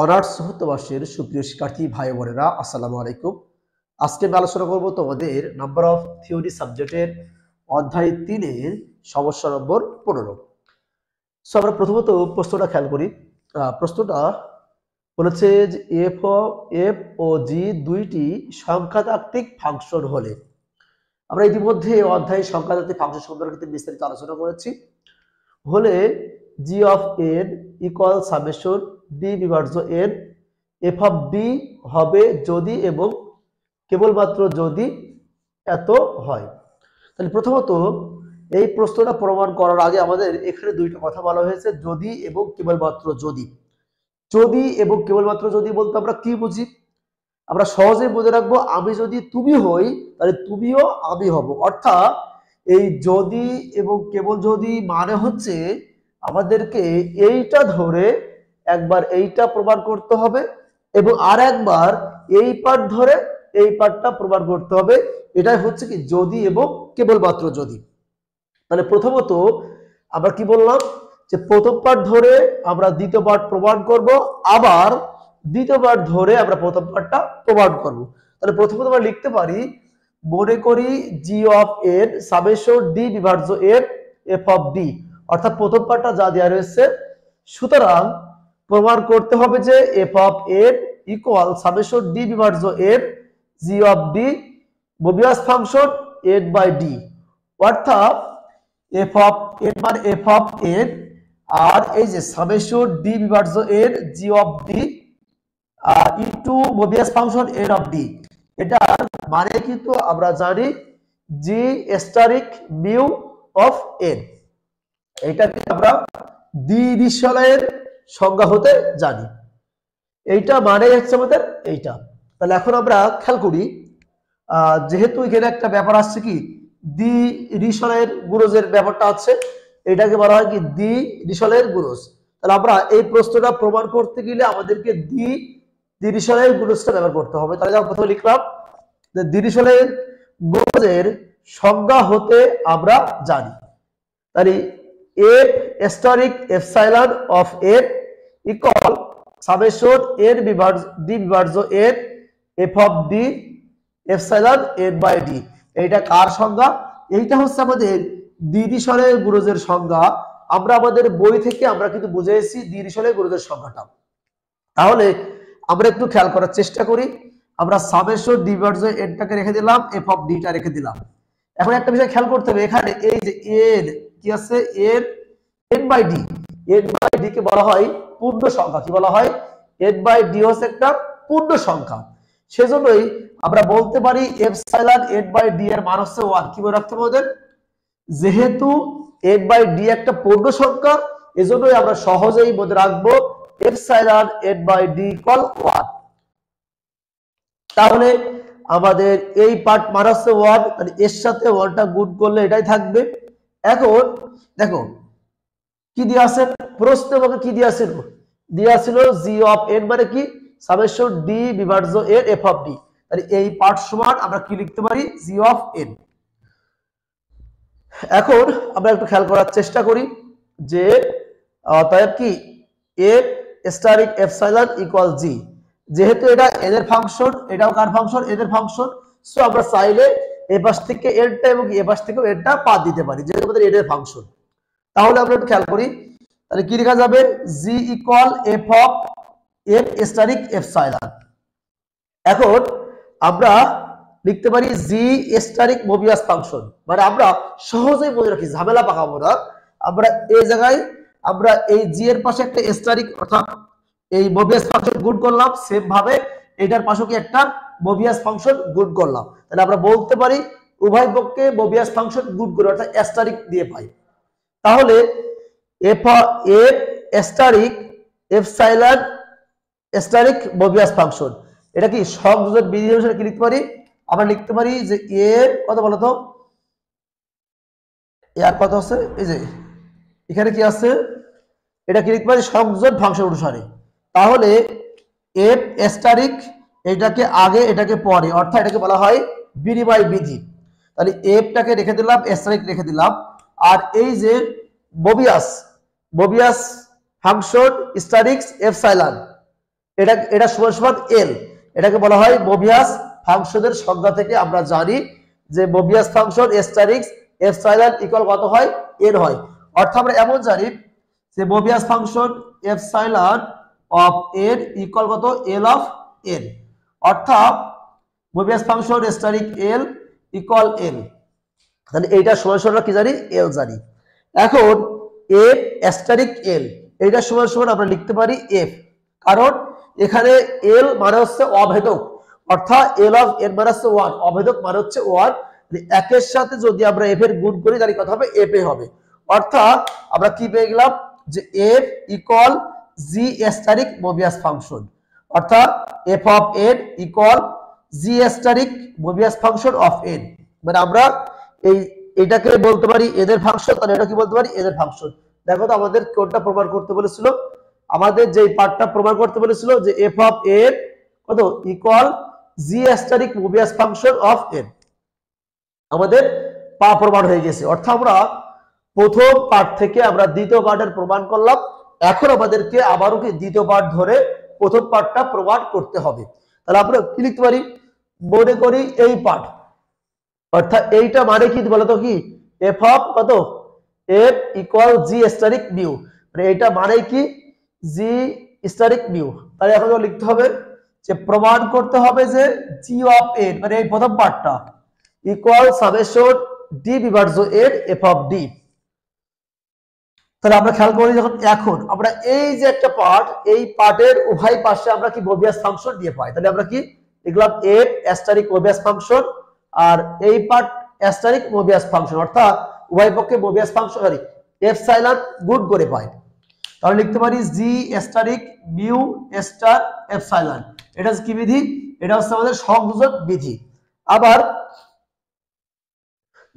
Honours চতুর্থ বর্ষের সুপ্রিয় শিক্ষার্থী ভাই বোনেরা, আসসালামু আলাইকুম। আজকে আমি আলোচনা করব তোমাদের নাম্বার অফ থিওরি সাবজেক্টের অধ্যায় 3-এর সমস্যা নম্বর 15। সো আমরা প্রথমত প্রশ্নটা খেয়াল করি। প্রশ্নটা বলেছে যে এফ ও জি দুইটি সংখ্যাতাত্ত্বিক ফাংশন হলে, আমরা ইতিমধ্যে অধ্যায়ে সংখ্যাতাত্ত্বিক ফাংশন সম্পর্কে বিস্তারিত আলোচনা করেছি। হলে g of n equal summation d বিভাজ্য এন এফ অফ ডি হবে যদি এবং কেবলমাত্র যদি এত হয়। তাহলে প্রথমত এই প্রশ্নটা প্রমাণ করার আগে আমাদের এখানে দুইটা কথা বলা হয়েছে, যদি এবং কেবলমাত্র যদি। যদি এবং কেবলমাত্র যদি বলতে আমরা কি বুঝি? আমরা সহজেই বুঝে রাখবো, আমি যদি তুমি হই তাহলে তুমিও আমি হব। অর্থাৎ এই যদি এবং কেবল যদি মানে হচ্ছে আমাদেরকে এইটা ধরে একবার এইটা প্রমাণ করতে হবে এবং আর একবার এই পার্ট ধরে এই পার্টটা প্রমাণ করতে হবে। এটাই হচ্ছে কি যদি এবং কেবলমাত্র যদি। তাহলে প্রথমত আমরা কি বললাম যে প্রথম পার্ট ধরে আমরা দ্বিতীয় পার্ট প্রমাণ করব, আবার দ্বিতীয় পার্ট ধরে আমরা প্রথম পার্টটা প্রমাণ করব। তাহলে প্রথমত আমরা লিখতে পারি, মনে করি জি অফ এন সামেশন ডি বিভাজ্য এন এফ অফ ডি, অর্থাৎ প্রথম পার্টটা যা দেওয়া রয়েছে। সুতরাং প্রমাণ করতে হবে যে f of n equal summation d বিভাজ্য n g of d Mobius function n by d, অর্থাৎ এফ অফ এন মানে এফ অফ এন আর এই যে সামেশন ডি বিভাজ্য n g of d into Mobius function n of d. এটা মানে কিন্তু আমরা জানি g asterisk mu of n, এইটাকে আমরা দ্বিবিষলয়ের সংজ্ঞা হতে জানি। এইটা মানে হচ্ছে আমাদের এইটা। তাহলে এখন আমরা খেয়াল করি, যেহেতু এখানে একটা ব্যাপার আসছে কি দ্বিবিষলয়ের গুণজের ব্যাপারটা আছে, এটাকে বলা হয় কি দ্বিবিষলয়ের গুণজ। তাহলে আমরা এই প্রশ্নটা প্রমাণ করতে গেলে আমাদেরকে দ্বিবিষলয়ের গুণজটা ব্যবহার করতে হবে। তাহলে আমরা প্রথমে লিখলাম যে দ্বিবিষলয়ের গুণজের সংজ্ঞা হতে আমরা জানি। তাহলে f asterisk epsilon of n equal summation n d বিভাজ্য n f of d epsilon n by d. এইটা কার সংজ্ঞা? এইটা হচ্ছে আমাদের দ্বিবিষলয়ের গুণজের সংজ্ঞা। আমরা আমাদের বই থেকে আমরা কিন্তু বুঝেছি দ্বিবিষলয়ের গুণজের সংজ্ঞাটা। তাহলে আমরা একটু খেয়াল করার চেষ্টা করি। আমরা সামেশন ডি বিভাজ্য এনটাকে রেখে দিলাম, এফ অফ ডিটা রেখে দিলাম। এখন একটা বিষয় খেয়াল করতে হবে, এখানে এই যে এন কি আছে, n by d, n by d কে বলা হয় পূর্ণ সংখ্যা। কি বলা হয়? এন বাই ডি হচ্ছে একটা পূর্ণ সংখ্যা। সেজন্যই আমরা বলতে পারি এপসাইলন এন বাই ডি এর মান হচ্ছে 1। কি বলে রাখতে হবে আমাদের? যেহেতু এন বাই ডি একটা পূর্ণ সংখ্যা, এজন্যই আমরা সহজেই মনে রাখবো epsilon n by d equal 1। তাহলে আমাদের এই পার্ট মান হচ্ছে 1, মানে এর সাথে 1টা গুণ করলে এটাই থাকবে। এখন দেখো কি দিয়া আছে প্রশ্নে, আমাকে কি দিয়া ছিল জি অফ এন মানে কি সামেশন ডি বিভাজ্য এন এফ অফ ডি। তাহলে এই পার্ট সমান আমরা কি লিখতে পারি? জি অফ এন। এখন আমরা একটু খেয়াল করার চেষ্টা করি যে অতএব কি এফ স্টারিক এপসাইলন ইকুয়াল জি, যেহেতু এটা এন এর ফাংশন, এটাও কার ফাংশন? এন এর ফাংশন। সো আমরা চাইলে এই পাশ থেকে এনটা এবং এই পাশ থেকে এনটা বাদ দিতে পারি, যেহেতু আমাদের এন এর ফাংশন। তাহলে আমরা একটু খেয়াল করি, তাহলে কি লেখা যাবে? G equal f of f asterisk epsilon. এখন আমরা লিখতে পারি জি স্টারিক মোবিয়াস ফাংশন, মানে আমরা সহজেই মনে রাখি, ঝামেলা পাকাবো না। আমরা এই জায়গায় আমরা এই জি এর পাশে একটা স্টারিক অর্থাৎ এই মোবিয়াস ফাংশন গুণ করলাম, সেম ভাবে এটার পাশে কি একটা মোবিয়াস ফাংশন গুণ করলাম। তাহলে আমরা বলতে পারি উভয় পক্ষে মোবিয়াস ফাংশন গুণ করে অর্থাৎ স্টারিক দিয়ে পাই। তাহলে f asterisk epsilon stearic Mobius function, এটা কি সংযোজন বিধি অনুসারে কি লিখতে পারি? আমরা লিখতে পারি যে এর কত বলতো, এর কত আছে, এই যে এখানে কি আছে, এটা কি লিখতে পারি? সংযোজন ফাংশন অনুসারে। তাহলে এফ স্টারিক এটাকে আগে এটাকে পরে, অর্থাৎ এটাকে বলা হয় বিনিময় বিধি। তাহলে এফটাকে রেখে দিলাম, স্টারিক রেখে দিলাম, আর এই যে মোবিয়াস ফাংশন স্টারিক্স এপসাইলন, এটা এটা সমান সমান এল। এটাকে বলা হয় মোবিয়াস ফাংশনের সংজ্ঞা থেকে আমরা জানি যে মোবিয়াস ফাংশন এস্টারিক্স এপসাইলন ইকুয়াল কত হয়, এন হয়। অর্থাৎ আমরা এমন জানি যে Mobius function epsilon of n equal কত, এল অফ এন। অর্থাৎ মোবিয়াস ফাংশন এস্টারিক এল ইকুয়াল এল, তাহলে এইটা সমান সমান কি জানি, এল জানি। এখন এফ অ্যাস্টারিক এল, এইটা সমান সমান আমরা লিখতে পারি এফ, কারণ এখানে এল মানে হচ্ছে অভেদক, অর্থাৎ এল অফ এন মানে হচ্ছে ওয়ান, অভেদক মানে হচ্ছে ওয়ান। একের সাথে যদি আমরা এফ এর গুণ করি তাহলে কত হবে, এফ এ হবে। অর্থাৎ আমরা কি পেয়ে গেলাম যে f equal g asterisk Mobius function, অর্থাৎ f of n equal g asterisk Mobius function of n. মানে আমরা এটাকে বলতে পারি এদের ফাংশন, তাহলে এটা কি বলতে পারি, এদের ফাংশন। দেখো তো আমাদের কোনটা প্রমাণ করতে বলেছিল, আমাদের যে পার্টটা প্রমাণ করতে বলেছিল যে এফ অফ এন কত equal g asterisk Mobius function of N, আমাদের প্রমাণ হয়ে গেছে। অর্থাৎ আমরা প্রথম পার্ট থেকে আমরা দ্বিতীয় পার্টের প্রমাণ করলাম, এখন আমাদেরকে আবারও কি দ্বিতীয় পার্ট ধরে প্রথম পার্টটা প্রমাণ করতে হবে। তাহলে আমরা কি লিখতে পারি, মনে করি এই পার্ট, অর্থাৎ এইটা মানে কি বলতো, কি এফ অফ কত এফ ইকুয়াল জি স্টারিক মিউ, মানে এটা মানে কি জি স্টারিক মিউ। তাহলে এখন লিখতে হবে যে প্রমাণ করতে হবে যে জি অফ এন মানে এই প্রথম পার্টটা ইকুয়াল সামেশন ডি বিভাজ্য এন এফ অফ ডি। তাহলে আমরা খেয়াল করি যখন এখন আমরা এই যে একটা পার্ট, এই পার্টের উভয় পাশে আমরা কি মোবিয়াস ফাংশন দিয়ে পাই, তাহলে আমরা কি লিখলাম এফ অ্যাস্টারিক মোবিয়াস ফাংশন, আর এই পার্ট অ্যাস্টারিক মোবিয়াস ফাংশন, অর্থাৎ উভয় পক্ষে মোবিয়াস ফাংশন সরি এপসাইলন গুণ করে পাই। তাহলে লিখতে পারি জি অ্যাস্টারিক মিউ স্টার এপসাইলন। এটা কি বিধি, এটা হচ্ছে আমাদের সংযোজন বিধি। আবার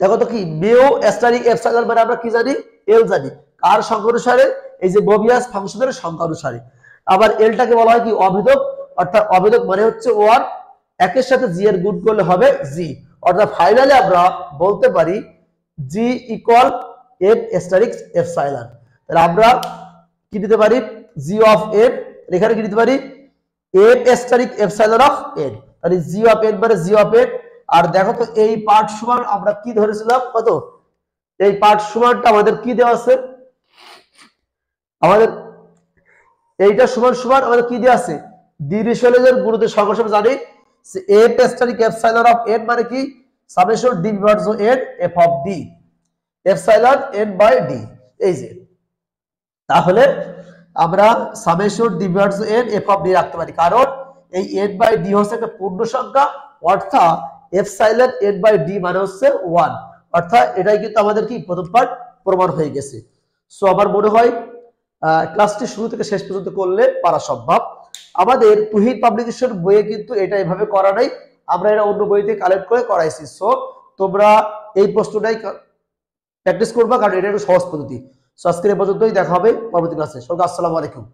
দেখো তো কি মিউ অ্যাস্টারিক এপসাইলন মানে আমরা কি জানি, এল জানি, কার সংখ্যা অনুসারে, এই যে মোবিয়াস ফাংশনের সংখ্যা অনুসারে। আবার এলটাকে বলা হয় কি অভেদক, অর্থাৎ অভেদক মানে হচ্ছে ওয়ান, একের সাথে জি এর গুণ করলে হবে জি, অর্থাৎ ফাইনালি আমরা বলতে পারি জি ইকুয়াল এন অ্যাস্টারিক এপসাইলন। তাহলে আমরা কি দিতে পারি, জি অফ এন, এখানে কি দিতে পারি N asterisk epsilon of N, তাহলে জি অফ এন মানে জি অফ এন। আর দেখো তো এই পার্ট সমান আমরা কি ধরেছিলাম, কত এই পার্ট সমানটা আমাদের কি দেওয়া আছে, আমাদের এইটা সমান সমান আমাদের কি দেওয়া আছে, ডিরিচলেটের গুণের সংখ্যা হিসেবে জানি f asterisk epsilon of n মানে কি সামেশন ডি বিভাজ্য n f of d, epsilon n by d. এই যে তাহলে আমরা সামেশন ডি বিভাজ্য এন এফ অফ ডি রাখতে পারি, কারণ এই এন বাই ডি হচ্ছে একটা পূর্ণ সংখ্যা, অর্থাৎ এপসাইলন এন বাই ডি মানে হচ্ছে ওয়ান, অর্থাৎ এটাই কিন্তু আমাদের কি প্রথম পার্ট প্রমাণ হয়ে গেছে। সো আমার মনে হয় ক্লাসটি শুরু থেকে শেষ পর্যন্ত করলে পারা সম্ভব। আমাদের তুহিন পাবলিকেশন বইয়ে কিন্তু এটা এভাবে করা নাই, আমরা এটা অন্য বইতে কালেক্ট করে করাইছি। সো তোমরা এই প্রশ্নটাই প্র্যাকটিস করবা, কারণ এটা একটা সহজ পদ্ধতি। সো আজকের এই পর্যন্তই, দেখা হবে পরবর্তী ক্লাসে। সবাইকে আসসালামু আলাইকুম।